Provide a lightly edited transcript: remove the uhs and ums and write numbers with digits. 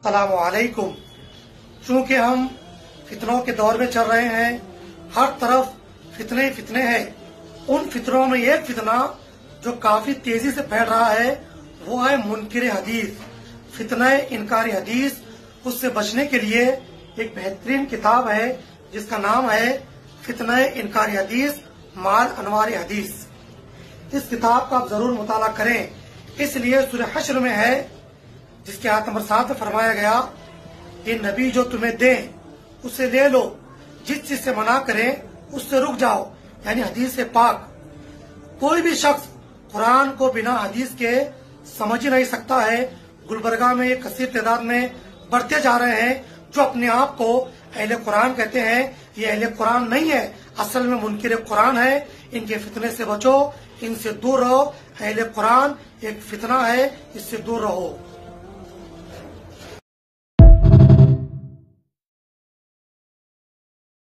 अस्सलामुअलैकुम। चूँकि हम फितनों के दौर में चल रहे हैं, हर तरफ फितने फितने हैं। उन फितनों में एक फितना जो काफी तेजी से फैल रहा है वो है मुनकिर हदीस, फितना इनकारी हदीस। उससे बचने के लिए एक बेहतरीन किताब है जिसका नाम है फितना इनकारी हदीस माल अनवार हदीस। इस किताब का आप जरूर मुताला करें, इसलिए सूरह हश्र में है जिसके आयत नंबर 7 में फरमाया गया कि नबी जो तुम्हें दे उसे ले लो, जिस चीज से मना करें उससे रुक जाओ, यानी हदीस से पाक। कोई भी शख्स कुरान को बिना हदीस के समझ ही नहीं सकता है। गुलबर्गा में एक कसीर तादाद में बढ़ते जा रहे हैं जो अपने आप को अहले कुरान कहते हैं। ये अहले कुरान नहीं है, असल में मुनकिर कुरान है। इनके फितने से बचो, इनसे दूर रहो। अहले कुरान एक फितना है, इससे दूर रहो।